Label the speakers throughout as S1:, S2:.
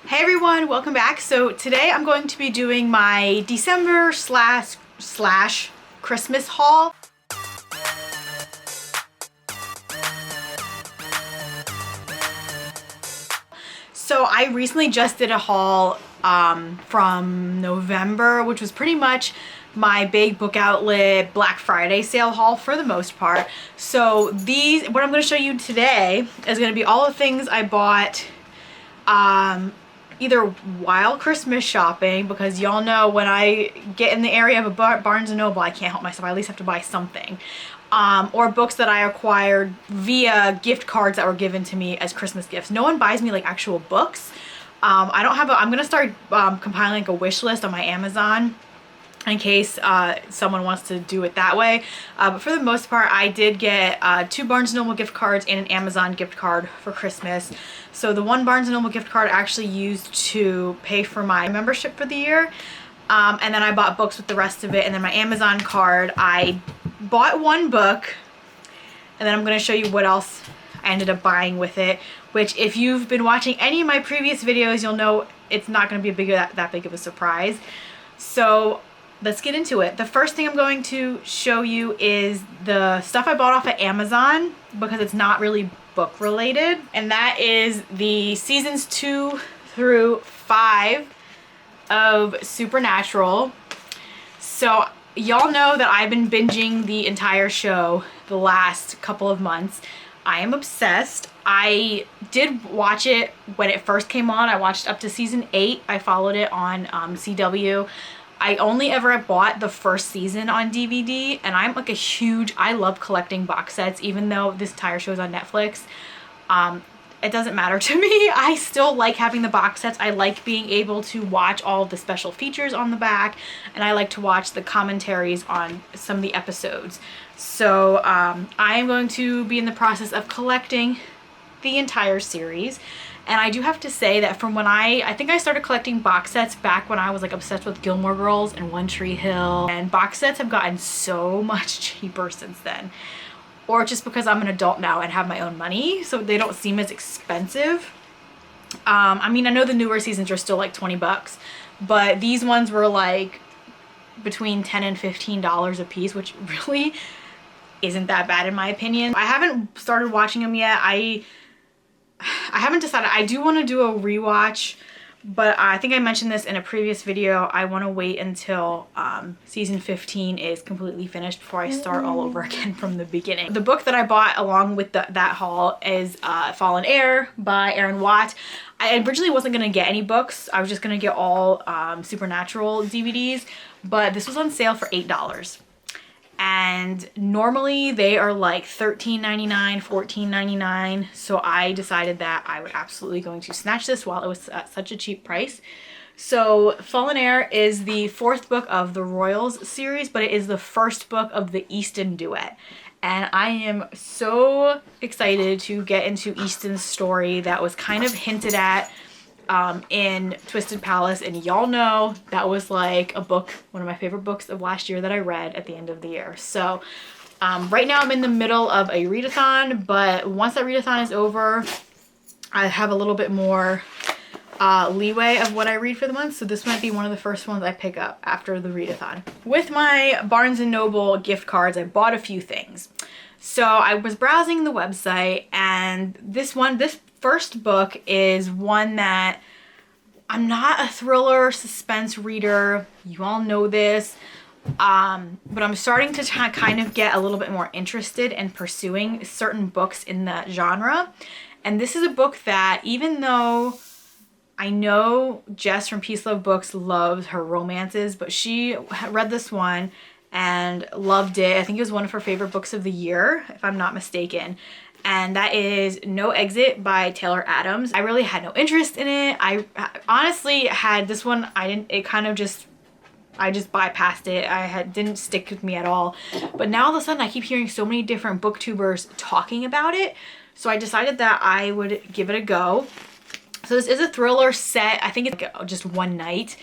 S1: Hey everyone, welcome back. So today I'm going to be doing my December slash Christmas haul. So I recently just did a haul from November, which was pretty much my big book outlet Black Friday sale haul for the most part. So what I'm going to show you today is going to be all the things I bought either while Christmas shopping, because y'all know when I get in the area of a Barnes & Noble, I can't help myself. I at least have to buy something. Or books that I acquired via gift cards that were given to me as Christmas gifts. No one buys me like actual books. I'm gonna start compiling like a wish list on my Amazon in case someone wants to do it that way. But for the most part, I did get 2 Barnes & Noble gift cards and an Amazon gift card for Christmas. So the one Barnes & Noble gift card I actually used to pay for my membership for the year. And then I bought books with the rest of it. And then my Amazon card, I bought 1 book. And then I'm going to show you what else I ended up buying with it. Which, if you've been watching any of my previous videos, you'll know it's not going to be that big of a surprise. So let's get into it. The first thing I'm going to show you is the stuff I bought off of Amazon, because it's not really book related, and that is the seasons 2 through 5 of Supernatural. So y'all know that I've been binging the entire show the last couple of months. I am obsessed. I did watch it when it first came on. I watched up to season 8. I followed it on CW. I only ever bought the first season on DVD, and I'm like I love collecting box sets, even though this entire show is on Netflix. It doesn't matter to me. I still like having the box sets. I like being able to watch all of the special features on the back, and I like to watch the commentaries on some of the episodes. So I am going to be in the process of collecting the entire series. And I do have to say that from when I think I started collecting box sets back when I was like obsessed with Gilmore Girls and One Tree Hill, and box sets have gotten so much cheaper since then. Or just because I'm an adult now and have my own money, so they don't seem as expensive. I mean, I know the newer seasons are still like 20 bucks, but these ones were like between $10 and $15 a piece, which really isn't that bad in my opinion. I haven't started watching them yet. I haven't decided. I do want to do a rewatch, but I think I mentioned this in a previous video. I want to wait until season 15 is completely finished before I start all over again from the beginning. The book that I bought along with that haul is Fallen Heir by Aaron Watt. I originally wasn't going to get any books. I was just going to get all Supernatural DVDs, but this was on sale for $8. And normally they are like $13.99, $14.99. So I decided that I would absolutely going to snatch this while it was at such a cheap price. So Fallen Heir is the 4th book of the Royals series, but it is the 1st book of the Easton duet. And I am so excited to get into Easton's story that was kind of hinted at in Twisted Palace, and y'all know that was like a book, one of my favorite books of last year that I read at the end of the year. So right now I'm in the middle of a readathon, but once that readathon is over, I have a little bit more leeway of what I read for the month, so this might be one of the first ones I pick up after the readathon. With my Barnes & Noble gift cards, I bought a few things. So I was browsing the website, and this first book is one that I'm not a thriller suspense reader. You all know this. But I'm starting to kind of get a little bit more interested in pursuing certain books in that genre. And this is a book that, even though I know Jess from Peace Love Books loves her romances, but she read this one and loved it. I think it was one of her favorite books of the year, if I'm not mistaken. And that is No Exit by Taylor Adams. I really had no interest in it. I honestly had this one, I just bypassed it. Didn't stick with me at all. But now all of a sudden I keep hearing so many different booktubers talking about it. So I decided that I would give it a go. So this is a thriller set, I think it's like just one night.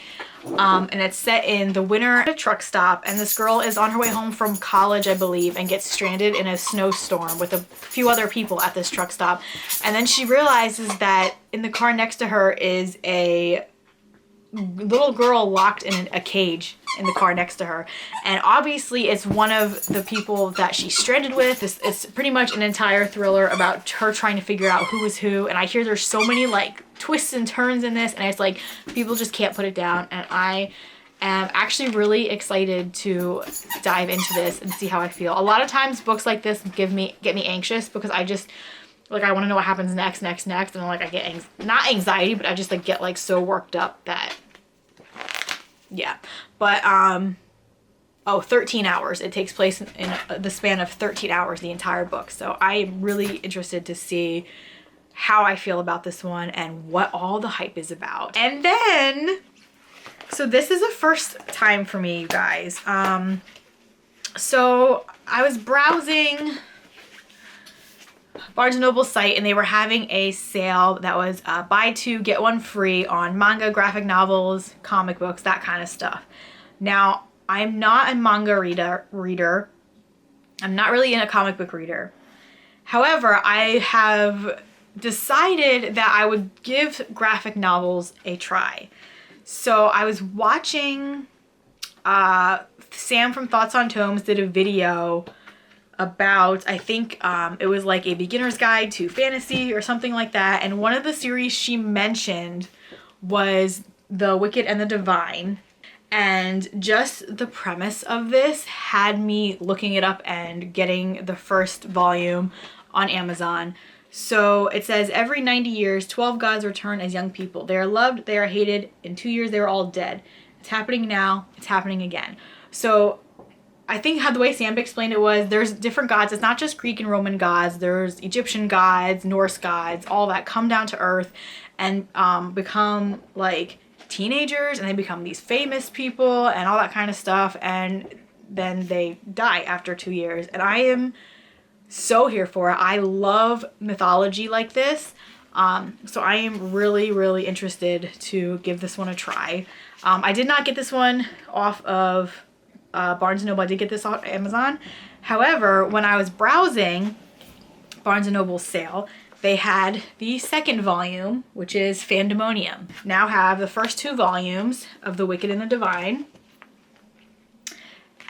S1: And it's set in the winter at a truck stop, and this girl is on her way home from college, I believe, and gets stranded in a snowstorm with a few other people at this truck stop. And then she realizes that in the car next to her is a little girl locked in a cage in the car next to her, and obviously it's one of the people that she's stranded with. It's pretty much an entire thriller about her trying to figure out who is who, and I hear there's so many like twists and turns in this, and it's like people just can't put it down, and I am actually really excited to dive into this and see how I feel. A lot of times books like this get me anxious because I just like I want to know what happens next, and like I get not anxiety, but I just like get like so worked up that yeah. But 13 hours. It takes place in the span of 13 hours, the entire book. So I'm really interested to see how I feel about this one and what all the hype is about. And then, so this is a first time for me, you guys. So I was browsing Barnes & Noble site, and they were having a sale that was buy two, get one free on manga, graphic novels, comic books, that kind of stuff. Now, I'm not a manga reader. I'm not really a comic book reader. However, I have decided that I would give graphic novels a try. So I was watching Sam from Thoughts on Tomes did a video about, I think it was like a beginner's guide to fantasy or something like that, and one of the series she mentioned was The Wicked and the Divine, and just the premise of this had me looking it up and getting the first volume on Amazon. So it says, every 90 years 12 gods return as young people. They are loved, they are hated. In 2 years they are all dead. It's happening now, it's happening again. So I think how the way Sam explained it was there's different gods. It's not just Greek and Roman gods. There's Egyptian gods, Norse gods, all that come down to earth and become like teenagers, and they become these famous people and all that kind of stuff, and then they die after 2 years. And I am so here for it. I love mythology like this. So I am really interested to give this one a try. I did not get this one off of Barnes & Noble. I did get this on Amazon. However, when I was browsing Barnes & Noble's sale, they had the second volume, which is Fandemonium. Now have the first 2 volumes of The Wicked and the Divine.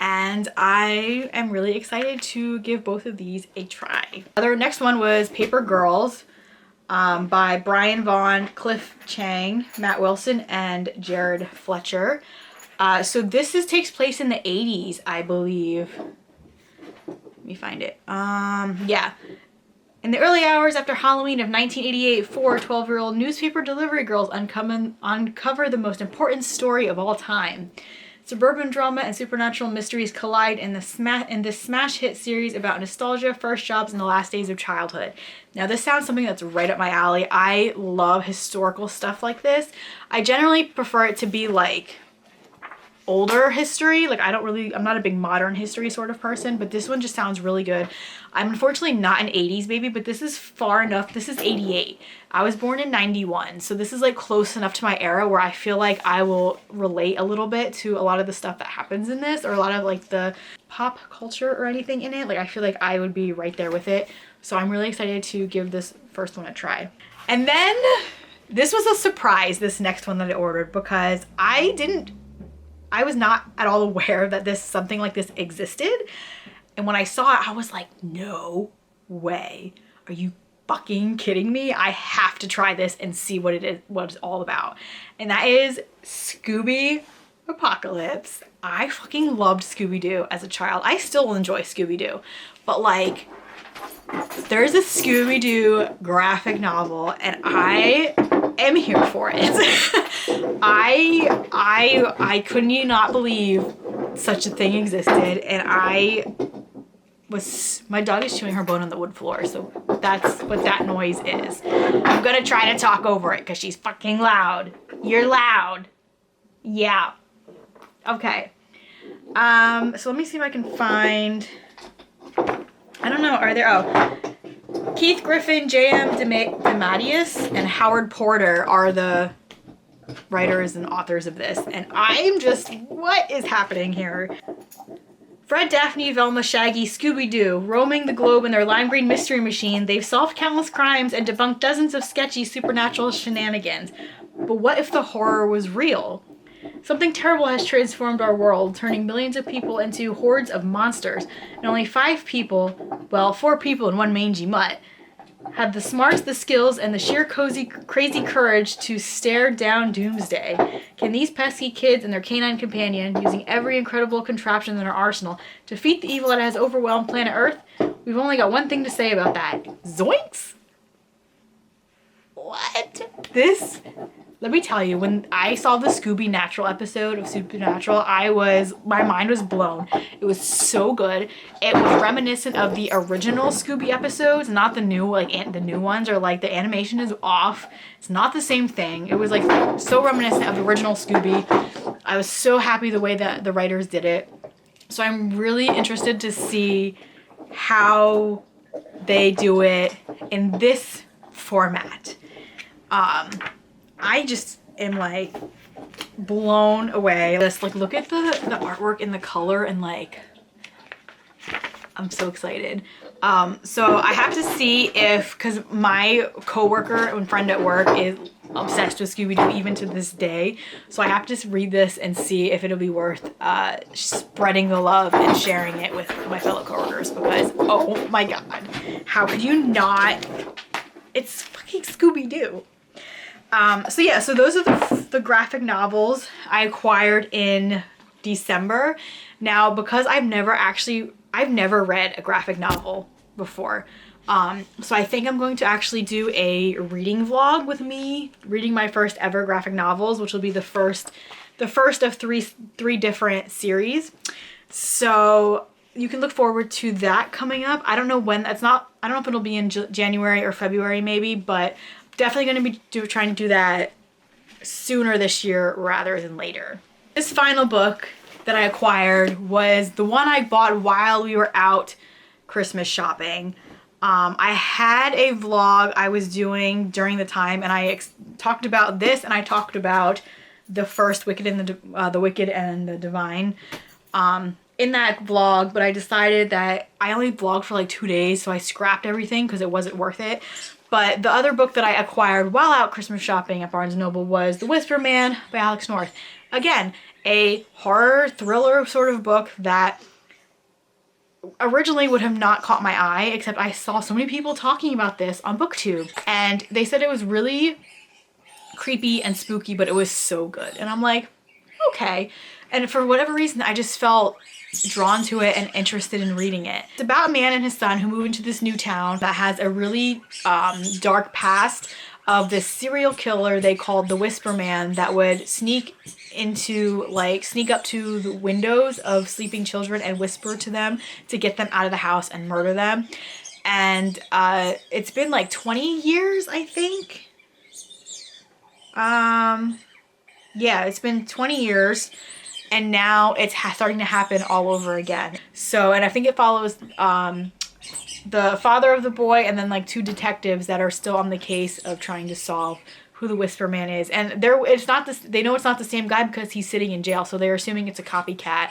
S1: And I am really excited to give both of these a try. The next one was Paper Girls by Brian Vaughan, Cliff Chang, Matt Wilson, and Jared Fletcher. So this takes place in the 80s, I believe. Let me find it. Yeah. In the early hours after Halloween of 1988, 4 12-year-old newspaper delivery girls uncover the most important story of all time. Suburban drama and supernatural mysteries collide in this smash hit series about nostalgia, first jobs, and the last days of childhood. Now this sounds something that's right up my alley. I love historical stuff like this. I generally prefer it to be like older history. Like I'm not a big modern history sort of person, but this one just sounds really good. I'm unfortunately not an 80s baby, but this is far enough. This is 88. I was born in 91, so this is like close enough to my era where I feel like I will relate a little bit to a lot of the stuff that happens in this, or a lot of like the pop culture or anything in it. Like I feel like I would be right there with it. So I'm really excited to give this first one a try. And then this was a surprise, this next one that I ordered, because I was not at all aware that something like this existed. And when I saw it, I was like, no way. Are you fucking kidding me? I have to try this and see what it's all about. And that is Scooby Apocalypse. I fucking loved Scooby-Doo as a child. I still enjoy Scooby-Doo. But like, there's a Scooby-Doo graphic novel and I am here for it. I couldn't not believe such a thing existed, and my dog is chewing her bone on the wood floor, so that's what that noise is. I'm gonna try to talk over it because she's fucking loud. You're loud. Yeah. Okay. So let me see if I can find, I don't know, are there, Keith Giffen, J.M. DeMatteis, and Howard Porter are the writers and authors of this. And I'm just, what is happening here? Fred, Daphne, Velma, Shaggy, Scooby-Doo, roaming the globe in their lime green mystery machine, they've solved countless crimes and debunked dozens of sketchy supernatural shenanigans. But what if the horror was real? Something terrible has transformed our world, turning millions of people into hordes of monsters. And only 5 people, well, 4 people and 1 mangy mutt, have the smarts, the skills, and the sheer crazy courage to stare down doomsday. Can these pesky kids and their canine companion, using every incredible contraption in our arsenal, defeat the evil that has overwhelmed planet Earth? We've only got one thing to say about that. Zoinks! What? This... Let me tell you, when I saw the Scooby Natural episode of Supernatural, my mind was blown. It was so good. It was reminiscent of the original Scooby episodes, not the new, the new ones, or like the animation is off. It's not the same thing. It was like so reminiscent of the original Scooby. I was so happy the way that the writers did it. So I'm really interested to see how they do it in this format. I just am like blown away. Just like look at the artwork and the color and like I'm so excited. So I have to see if, because my coworker and friend at work is obsessed with Scooby-Doo even to this day. So I have to read this and see if it'll be worth spreading the love and sharing it with my fellow coworkers, because oh my god, how could you not? It's fucking Scooby-Doo. So yeah, so those are the graphic novels I acquired in December. Now, because I've never read a graphic novel before. So I think I'm going to actually do a reading vlog with me reading my first ever graphic novels, which will be the first of three different series. So you can look forward to that coming up. I don't know when, I don't know if it'll be in January or February maybe, but definitely going to be trying to do that sooner this year rather than later. This final book that I acquired was the one I bought while we were out Christmas shopping. I had a vlog I was doing during the time, and I talked about this, and I talked about the first Wicked and the Wicked and the Divine in that vlog, but I decided that I only vlogged for like 2 days, so I scrapped everything because it wasn't worth it. But the other book that I acquired while out Christmas shopping at Barnes & Noble was The Whisper Man by Alex North. Again, a horror thriller sort of book that originally would have not caught my eye, except I saw so many people talking about this on BookTube, and they said it was really creepy and spooky, but it was so good. And I'm like, okay. And for whatever reason, I just felt drawn to it and interested in reading it. It's about a man and his son who move into this new town that has a really dark past of this serial killer they called the Whisper Man that would sneak up to the windows of sleeping children and whisper to them to get them out of the house and murder them. And it's been like 20 years, I think. Yeah, it's been 20 years. And now it's starting to happen all over again. So, and I think it follows the father of the boy and then like 2 detectives that are still on the case of trying to solve who the Whisper Man is. And they know it's not the same guy because he's sitting in jail, so they're assuming it's a copycat.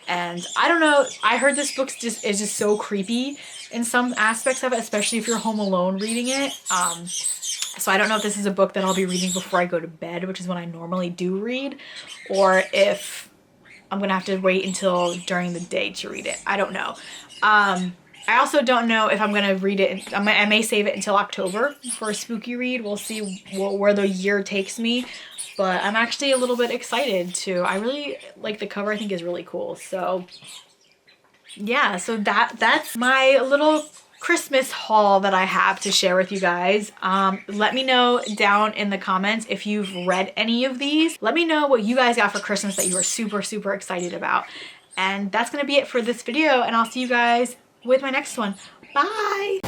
S1: And I don't know, I heard this book is just so creepy in some aspects of it, especially if you're home alone reading it. So I don't know if this is a book that I'll be reading before I go to bed, which is when I normally do read, or if I'm gonna have to wait until during the day to read it. I don't know. I also don't know if I'm gonna read it. I may save it until October for a spooky read. We'll see where the year takes me. But I'm actually a little bit excited too. I really like the cover. I think is really cool. So yeah, so that's my little Christmas haul that I have to share with you guys. Let me know down in the comments if you've read any of these. Let me know what you guys got for Christmas that you are super, super excited about. And that's gonna be it for this video, and I'll see you guys with my next one. Bye!